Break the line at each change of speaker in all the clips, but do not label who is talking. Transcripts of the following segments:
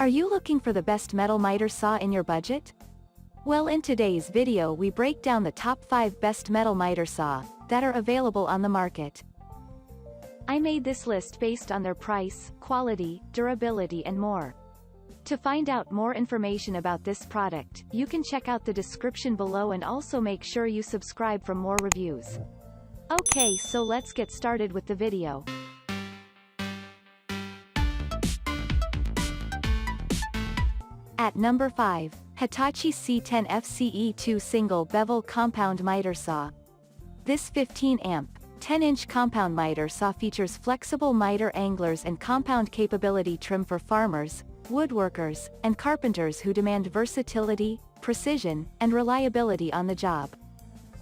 Are you looking for the best metal miter saw in your budget? Well, in today's video we break down the top 5 best metal miter saw that are available on the market. I made this list based on their price, quality, durability and more. To find out more information about this product, you can check out the description below and also make sure you subscribe for more reviews. Okay, so let's get started with the video. At number 5, Hitachi C10FCE2 Single-Bevel Compound Miter Saw. This 15-amp, 10-inch compound miter saw features flexible miter anglers and compound capability trim for farmers, woodworkers, and carpenters who demand versatility, precision, and reliability on the job.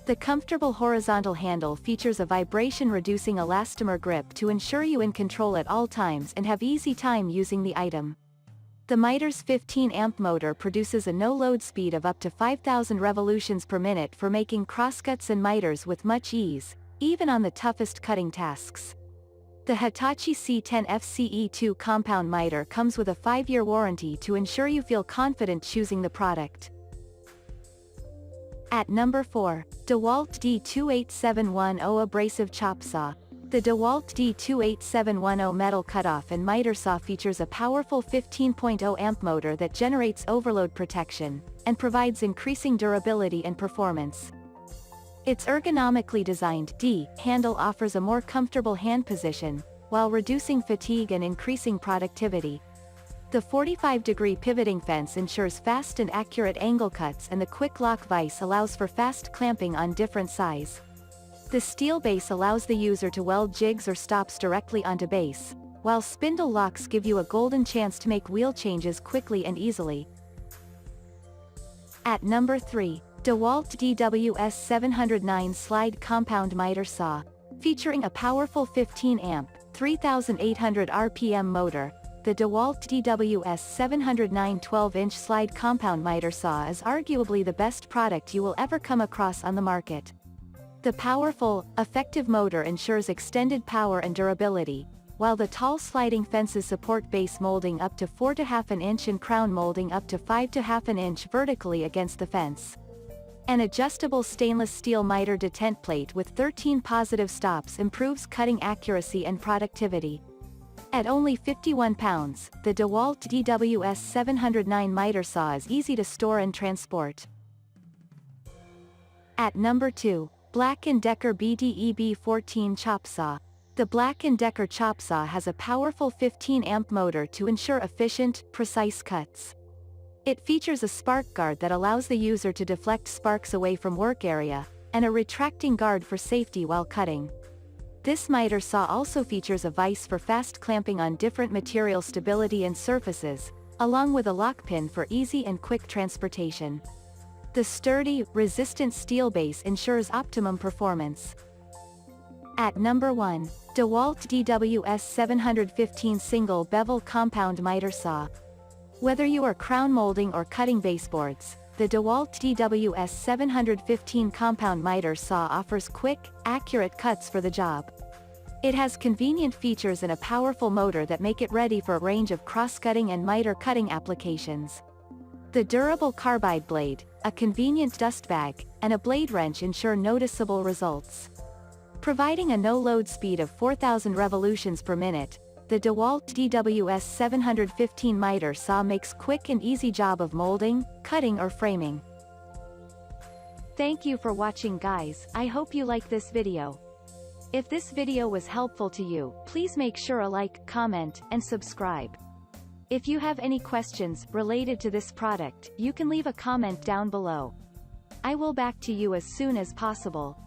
The comfortable horizontal handle features a vibration-reducing elastomer grip to ensure you in control at all times and have easy time using the item. The miter's 15-amp motor produces a no-load speed of up to 5,000 revolutions per minute for making crosscuts and miters with much ease, even on the toughest cutting tasks. The Hitachi C10FCE2 compound miter comes with a 5-year warranty to ensure you feel confident choosing the product. At number 4, Dewalt D28710 Abrasive Chop Saw. The Dewalt D28710 metal cutoff and miter saw features a powerful 15.0 amp motor that generates overload protection, and provides increasing durability and performance. Its ergonomically designed handle offers a more comfortable hand position, while reducing fatigue and increasing productivity. The 45-degree pivoting fence ensures fast and accurate angle cuts, and the quick lock vise allows for fast clamping on different size. The steel base allows the user to weld jigs or stops directly onto base, while spindle locks give you a golden chance to make wheel changes quickly and easily. At number 3, Dewalt DWS709 Slide Compound Miter Saw. Featuring a powerful 15-amp, 3,800 RPM motor, the Dewalt DWS709 12-inch slide compound miter saw is arguably the best product you will ever come across on the market. The powerful, effective motor ensures extended power and durability, while the tall sliding fences support base molding up to 4.5 inch and crown molding up to 5.5 inch vertically against the fence. An adjustable stainless steel miter detent plate with 13 positive stops improves cutting accuracy and productivity. At only 51 pounds, the Dewalt DWS709 miter saw is easy to store and transport. At number 2, BLACKDECKER Bdeb14 Chop Saw. The BLACKDECKER chop saw has a powerful 15-amp motor to ensure efficient, precise cuts. It features a spark guard that allows the user to deflect sparks away from work area, and a retracting guard for safety while cutting. This miter saw also features a vise for fast clamping on different material stability and surfaces, along with a lock pin for easy and quick transportation. The sturdy, resistant steel base ensures optimum performance. At number 1, Dewalt DWS715 Single-Bevel Compound Miter Saw. Whether you are crown molding or cutting baseboards, the Dewalt DWS715 compound miter saw offers quick, accurate cuts for the job. It has convenient features and a powerful motor that make it ready for a range of cross-cutting and miter cutting applications. The durable carbide blade, a convenient dust bag, and a blade wrench ensure noticeable results. Providing a no-load speed of 4,000 revolutions per minute, the Dewalt DWS715 miter saw makes quick and easy job of molding, cutting or framing. Thank you for watching, guys. I hope you like this video. If this video was helpful to you, please make sure a like, comment, and subscribe. If you have any questions related to this product, you can leave a comment down below. I will back to you as soon as possible.